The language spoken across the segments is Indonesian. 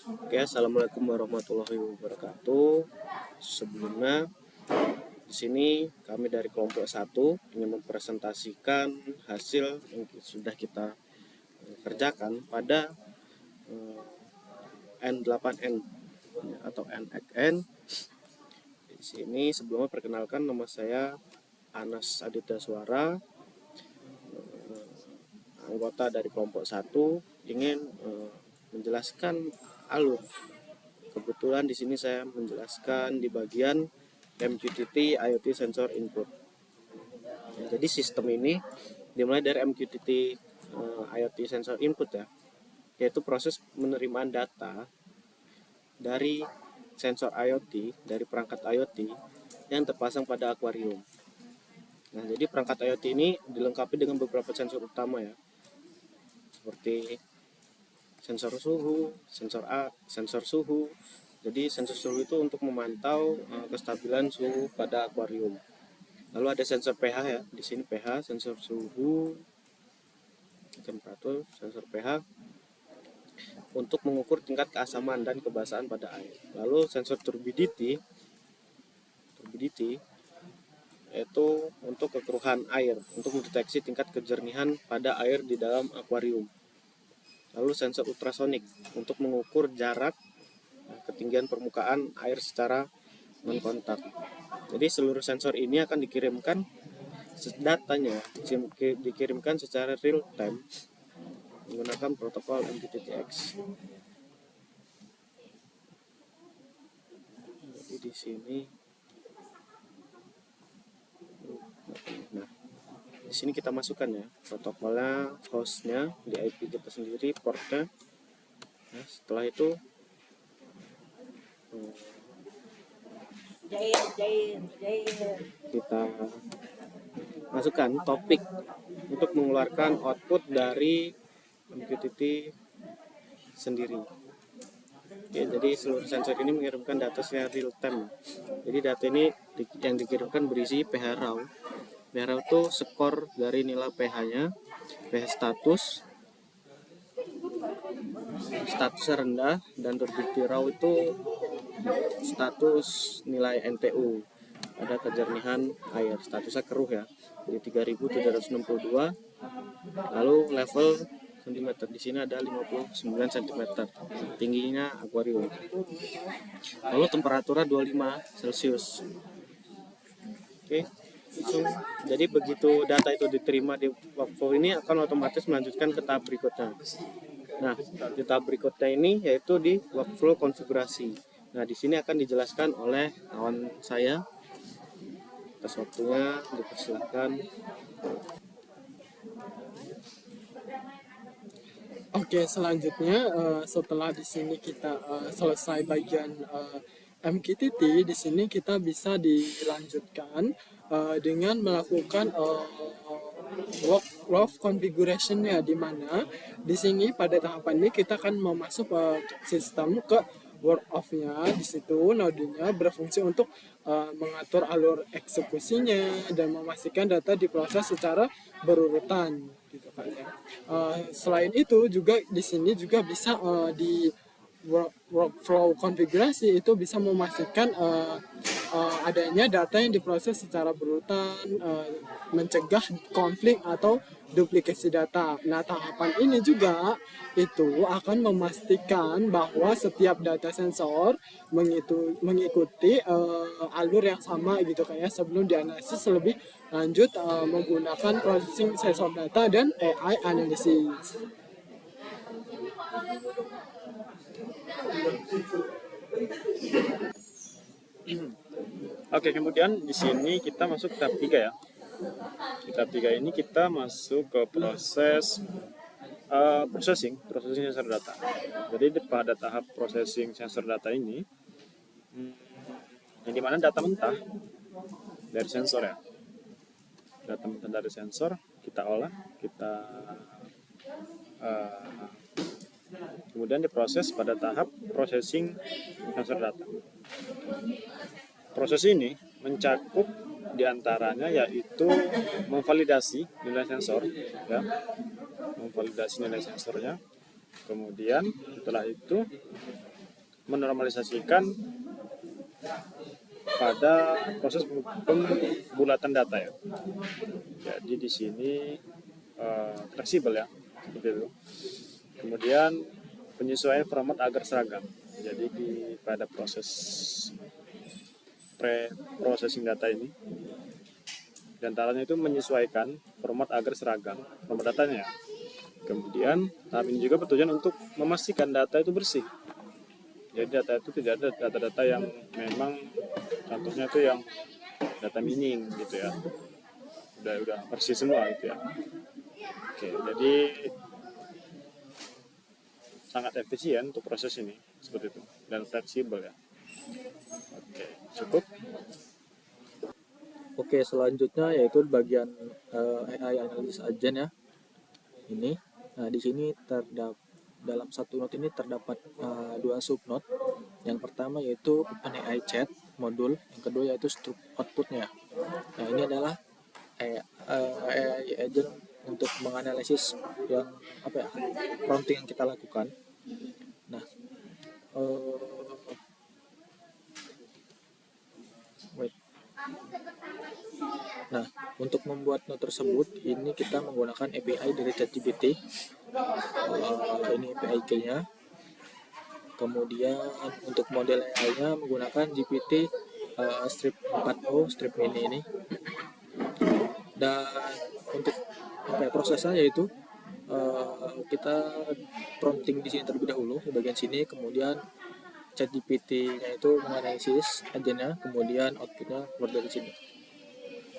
Oke, assalamualaikum warahmatullahi wabarakatuh. Sebelumnya, di sini kami dari kelompok 1 ingin mempresentasikan hasil yang sudah kita kerjakan pada N8N atau NXN. Di sini sebelumnya perkenalkan, nama saya Anas Aditya Suara, anggota dari kelompok 1, ingin menjelaskan alur. Kebetulan di sini saya menjelaskan di bagian MQTT IoT Sensor Input. Ya, jadi sistem ini dimulai dari MQTT IoT Sensor Input ya, yaitu proses penerimaan data dari sensor IoT, dari perangkat IoT yang terpasang pada akuarium. Nah, jadi perangkat IoT ini dilengkapi dengan beberapa sensor utama ya, seperti sensor suhu, sensor suhu. Jadi sensor suhu itu untuk memantau kestabilan suhu pada akuarium. Lalu ada sensor pH ya, di sini pH, sensor suhu, temperatur, sensor pH untuk mengukur tingkat keasaman dan kebasahan pada air. Lalu sensor turbidity yaitu untuk kekeruhan air, untuk mendeteksi tingkat kejernihan pada air di dalam akuarium. Lalu sensor ultrasonik untuk mengukur jarak ketinggian permukaan air secara non-kontak. Jadi seluruh sensor ini akan dikirimkan datanya dikirimkan secara real time menggunakan protokol MQTT-X. Jadi di sini, di sini kita masukkan ya protokolnya, hostnya di IP kita sendiri, portnya. Nah, setelah itu kita masukkan topik untuk mengeluarkan output dari MQTT sendiri. Oke, jadi seluruh sensor ini mengirimkan data secara real time. Jadi data ini yang dikirimkan berisi pH raw. pH raw itu skor dari nilai pH-nya, pH status rendah, dan turbidity raw itu status nilai NTU, ada kejernihan air, statusnya keruh ya, di 3762. Lalu level cm, di sini ada 59 cm tingginya akuarium. Lalu temperaturnya 25 Celcius. Oke, jadi begitu data itu diterima di workflow ini akan otomatis melanjutkan ke tahap berikutnya. Nah, di tahap berikutnya ini yaitu di workflow konfigurasi. Nah, di sini akan dijelaskan oleh kawan saya. Atas waktunya dipersilakan. Oke, selanjutnya setelah di sini kita selesai bagian MQTT, di sini kita bisa dilanjutkan dengan melakukan workflow configuration-nya, di mana di sini pada tahapan ini kita akan memasuk sistem ke word of-nya. Di situ node-nya berfungsi untuk mengatur alur eksekusinya dan memastikan data diproses secara berurutan gitu kan ya. Selain itu juga di sini juga bisa di workflow konfigurasi itu bisa memastikan adanya data yang diproses secara berurutan, mencegah konflik atau duplikasi data. Nah, tahapan ini juga itu akan memastikan bahwa setiap data sensor mengikuti alur yang sama gitu kan ya, sebelum dianalisis lebih lanjut menggunakan processing sensor data dan AI analysis. Oke, kemudian di sini kita masuk tahap 3 ya. Di tahap 3 ini kita masuk ke proses processing sensor data. Jadi pada tahap processing sensor data ini, yang dimana data mentah dari sensor ya, data mentah dari sensor kita olah, kita kemudian diproses pada tahap processing sensor data. Proses ini mencakup diantaranya yaitu memvalidasi nilai sensor, ya, memvalidasi nilai sensornya. Kemudian setelah itu menormalisasikan pada proses pembulatan data ya. Jadi di sini fleksibel ya, seperti itu. Kemudian penyesuaian format agar seragam. Jadi pada proses pre-processing data ini, diantaranya itu menyesuaikan format agar seragam, format datanya. Kemudian tahap ini juga bertujuan untuk memastikan data itu bersih. Jadi data itu tidak ada data-data yang memang contohnya itu yang data mining gitu ya. Udah bersih semua gitu ya. Oke, jadi sangat efisien untuk proses ini seperti itu dan fleksibel ya. Oke, cukup. Oke, selanjutnya yaitu bagian AI analysis agent ya. Ini, nah di sini dalam satu note ini terdapat dua subnote. Yang pertama yaitu OpenAI Chat modul, yang kedua yaitu outputnya. Nah ini adalah AI agent untuk menganalisis yang prompting yang kita lakukan. Nah, Nah, untuk membuat note tersebut, ini kita menggunakan API dari ChatGPT. Ini API key-nya. Kemudian untuk model AI-nya menggunakan GPT strip 4o, strip mini ini. Dan untuk prosesnya yaitu kita prompting di sini terlebih dahulu di bagian sini, kemudian ChatGPT-nya itu menganalisis agennya, kemudian outputnya keluar dari sini.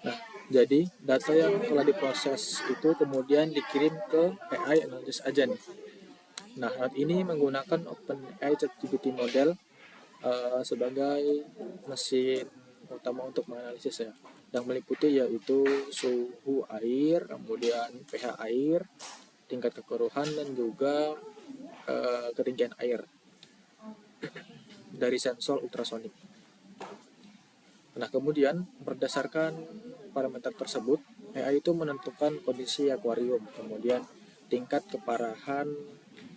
Nah, jadi data yang telah diproses itu kemudian dikirim ke AI Analysis Agent. Nah, saat ini menggunakan OpenAI ChatGPT model sebagai mesin utama untuk menganalisis ya, yang meliputi yaitu suhu air, kemudian pH air, tingkat kekeruhan, dan juga ketinggian air dari sensor ultrasonik. Nah, kemudian berdasarkan parameter tersebut, AI itu menentukan kondisi akuarium, kemudian tingkat keparahan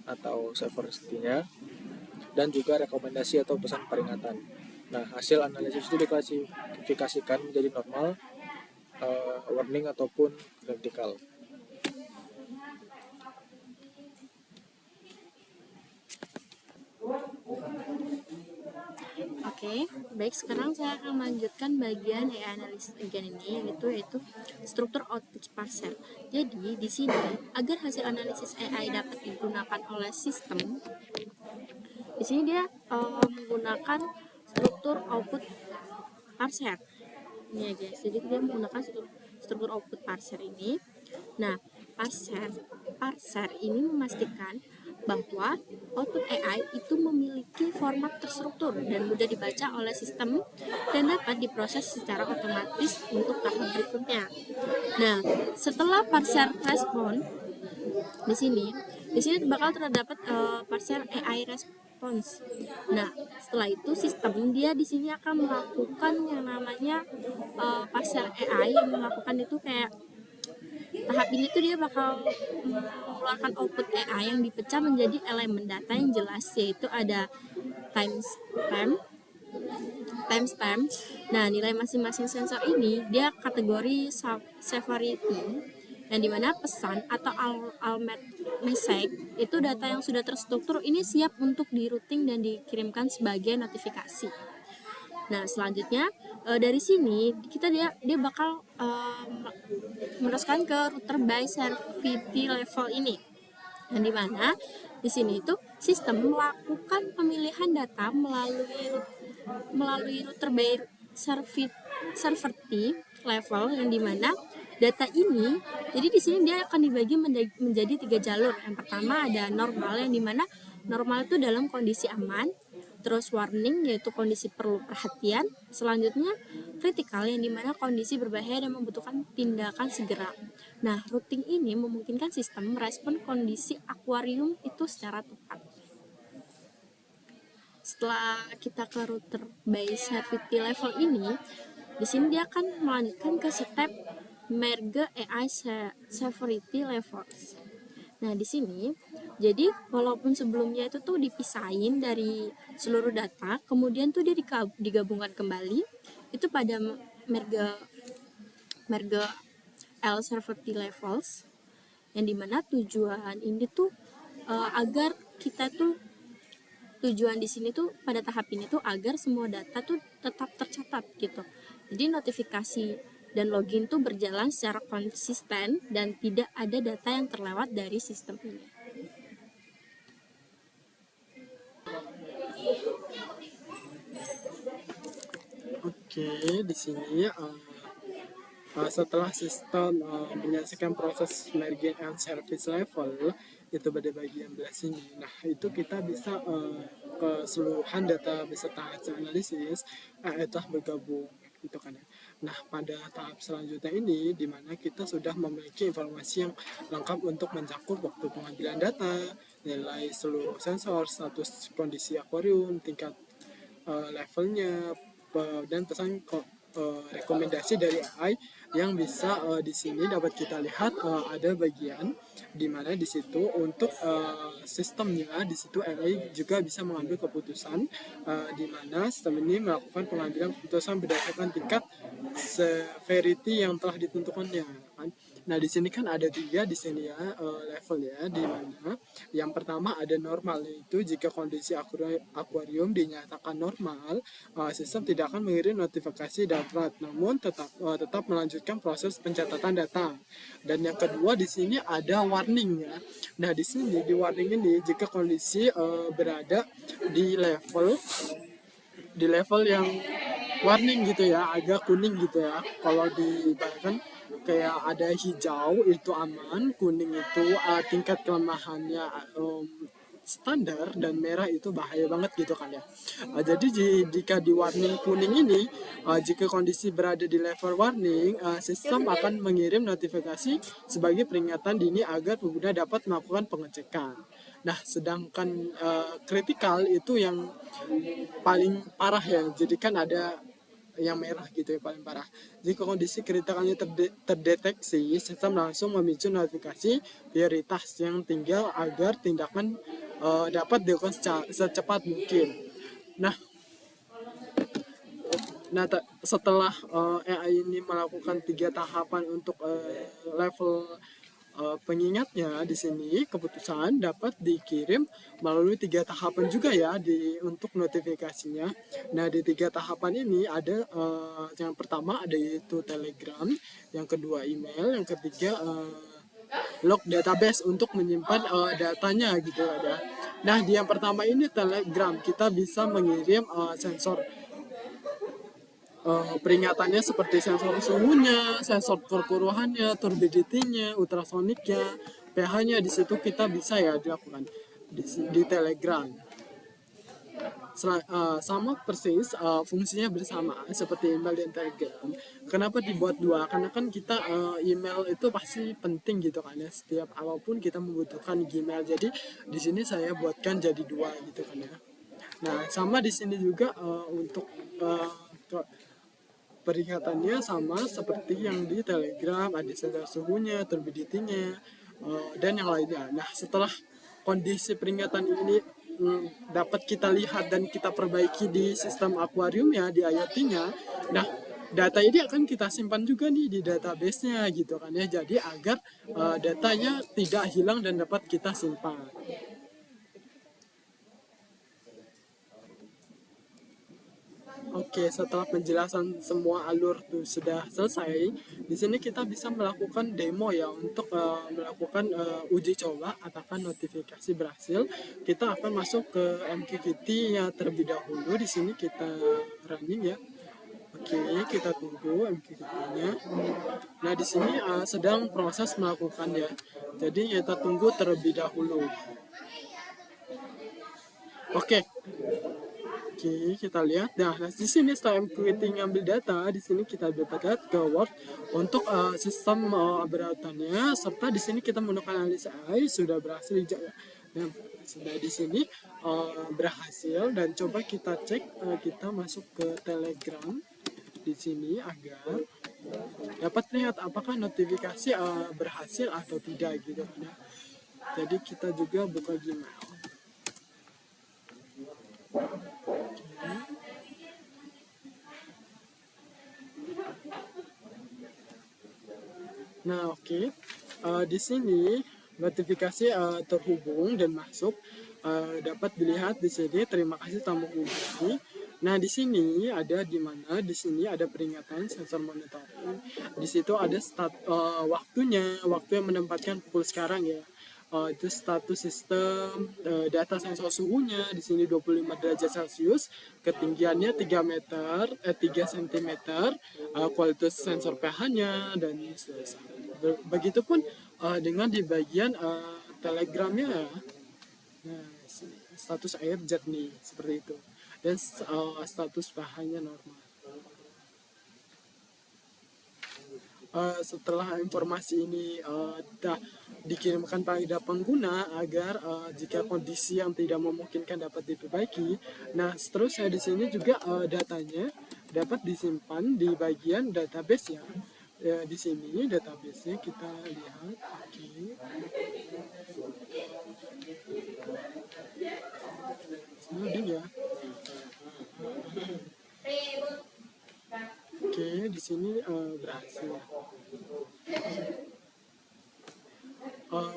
atau severity-nya, dan juga rekomendasi atau pesan peringatan. Nah, hasil analisis itu diklasifikasikan menjadi normal, warning, ataupun critical. Oke, baik, sekarang saya akan melanjutkan bagian AI analysis again ini, yaitu struktur output parser. Jadi di sini agar hasil analisis AI dapat digunakan oleh sistem, di sini dia menggunakan struktur output parser. Ini ya guys, jadi dia menggunakan struktur output parser ini. Nah, parser ini memastikan bahwa output AI itu memiliki format terstruktur dan mudah dibaca oleh sistem dan dapat diproses secara otomatis untuk tahap berikutnya. Nah, setelah parser respon di sini bakal terdapat parser AI response. Nah, setelah itu sistem dia di sini akan melakukan yang namanya parser AI, yang melakukan itu kayak tahap ini tuh dia bakal mengeluarkan output AI yang dipecah menjadi elemen data yang jelas, yaitu ada timestamp. Nah, nilai masing-masing sensor ini dia kategori severity, yang dimana pesan atau alert message itu data yang sudah terstruktur ini siap untuk di routing dan dikirimkan sebagai notifikasi. Nah, selanjutnya dari sini dia bakal meneruskan ke router by service level ini, yang dimana di sini itu sistem melakukan pemilihan data melalui router by service level, yang dimana data ini jadi di sini dia akan dibagi menjadi 3 jalur. Yang pertama ada normal, yang dimana normal itu dalam kondisi aman, terus warning yaitu kondisi perlu perhatian, selanjutnya kritikal yang dimana kondisi berbahaya dan membutuhkan tindakan segera. Nah, routing ini memungkinkan sistem merespon kondisi akuarium itu secara tepat. Setelah kita ke router by service level ini, di sini dia akan melanjutkan ke step merge AI severity levels. Nah, di sini Jadi walaupun sebelumnya itu tuh dipisahin dari seluruh data, kemudian tuh dia digabungkan kembali itu pada merge merge L-servability levels, yang dimana tujuan ini tuh agar kita tuh tujuan di sini tuh pada tahap ini tuh agar semua data tuh tetap tercatat gitu. Jadi notifikasi dan login tuh berjalan secara konsisten dan tidak ada data yang terlewat dari sistem ini. Oke, di sini setelah sistem menyelesaikan proses merging and service level itu pada bagian belah sini. Nah, itu kita bisa keseluruhan data beserta hasil analisis itu bergabung gitu kan ya. Nah, pada tahap selanjutnya ini di mana kita sudah memiliki informasi yang lengkap untuk mencakup waktu pengambilan data, nilai seluruh sensor, status kondisi akuarium, tingkat levelnya, dan pesan rekomendasi dari AI yang bisa di sini dapat kita lihat ada bagian di mana di situ untuk sistemnya di situ AI juga bisa mengambil keputusan di mana sistem ini melakukan pengambilan keputusan berdasarkan tingkat severity yang telah ditentukannya kan. Nah, di sini kan ada 3 di sini ya level ya, di mana yang pertama ada normal, yaitu jika kondisi akuarium dinyatakan normal, sistem tidak akan mengirim notifikasi darurat, namun tetap melanjutkan proses pencatatan data. Dan yang kedua di sini ada warning ya. Nah, di sini di warning ini jika kondisi berada di level yang warning gitu ya, agak kuning gitu ya. Kalau dibayangkan kayak ada hijau itu aman, kuning itu tingkat kelemahannya standar, dan merah itu bahaya banget gitu kan ya. Jadi jika di warning kuning ini, jika kondisi berada di level warning, sistem akan mengirim notifikasi sebagai peringatan dini agar pengguna dapat melakukan pengecekan. Nah, sedangkan kritikal itu yang paling parah ya. Jadi kan ada yang merah gitu ya, paling parah. Jika kondisi kritikalnya terdeteksi, sistem langsung memicu notifikasi prioritas yang tinggal agar tindakan dapat dilakukan secepat mungkin. Nah, setelah AI ini melakukan 3 tahapan untuk level pengingatnya, di sini keputusan dapat dikirim melalui 3 tahapan juga ya untuk notifikasinya. Nah, di 3 tahapan ini ada yang pertama ada yaitu Telegram, yang kedua email, yang ketiga log database untuk menyimpan datanya gitu ada. Nah, di yang pertama ini Telegram, kita bisa mengirim sensor peringatannya seperti sensor suhunya, sensor perkuruhannya, turbidity-nya, ultrasoniknya, pH-nya. Di situ kita bisa ya dilakukan di Telegram. Sama persis fungsinya bersama seperti email dan Telegram. Kenapa dibuat 2? Karena kan kita email itu pasti penting gitu kan ya, setiap apapun kita membutuhkan Gmail. Jadi di sini saya buatkan jadi 2 gitu kan ya. Nah, sama di sini juga untuk peringatannya sama seperti yang di Telegram, ada sensor suhunya, turbidity-nya, dan yang lainnya. Nah, setelah kondisi peringatan ini dapat kita lihat dan kita perbaiki di sistem akuarium ya, di IoT-nya, nah data ini akan kita simpan juga nih di database-nya gitu kan ya, jadi agar datanya tidak hilang dan dapat kita simpan. Oke, setelah penjelasan semua alur tuh sudah selesai, di sini kita bisa melakukan demo ya untuk melakukan uji coba apakah notifikasi berhasil. Kita akan masuk ke MQTT-nya terlebih dahulu. Di sini kita running ya. Oke, kita tunggu MQTT-nya. Nah, di sini sedang proses melakukan ya. Jadi kita tunggu terlebih dahulu. Oke, kita lihat. Nah, di sini setelah MQTT ngambil data, di sini kita dapat lihat ke Word untuk sistem berurutannya, serta di sini kita menggunakan analisa AI sudah berhasil nah, sudah di sini berhasil. Dan coba kita cek, kita masuk ke Telegram di sini agar dapat lihat apakah notifikasi berhasil atau tidak gitu. Nah, Jadi kita juga buka Gmail. Nah, oke. Di sini notifikasi terhubung dan masuk dapat dilihat di sini. Terima kasih telah menghubungi. Nah, di sini ada di mana di sini ada peringatan sensor monitoring. Di situ ada waktunya, waktu yang menempatkan pukul sekarang ya. Itu status sistem data sensor suhunya di sini 25 derajat Celcius, ketinggiannya 3 meter 3 cm, kualitas sensor pH-nya dan seterusnya. Begitupun dengan di bagian telegramnya ya. Nah, status air jernih seperti itu. Dan status pH-nya normal. Setelah informasi ini dikirimkan pada pengguna agar jika kondisi yang tidak memungkinkan dapat diperbaiki, nah seterusnya di sini juga datanya dapat disimpan di bagian database ya. Di sini database-nya kita lihat, oke. Dia. Oke, di sini berhasil.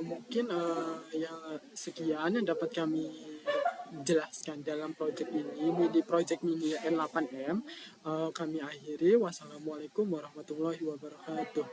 Mungkin yang sekian yang dapat kami jelaskan dalam project ini di project mini N8M. Kami akhiri. Wassalamualaikum warahmatullahi wabarakatuh.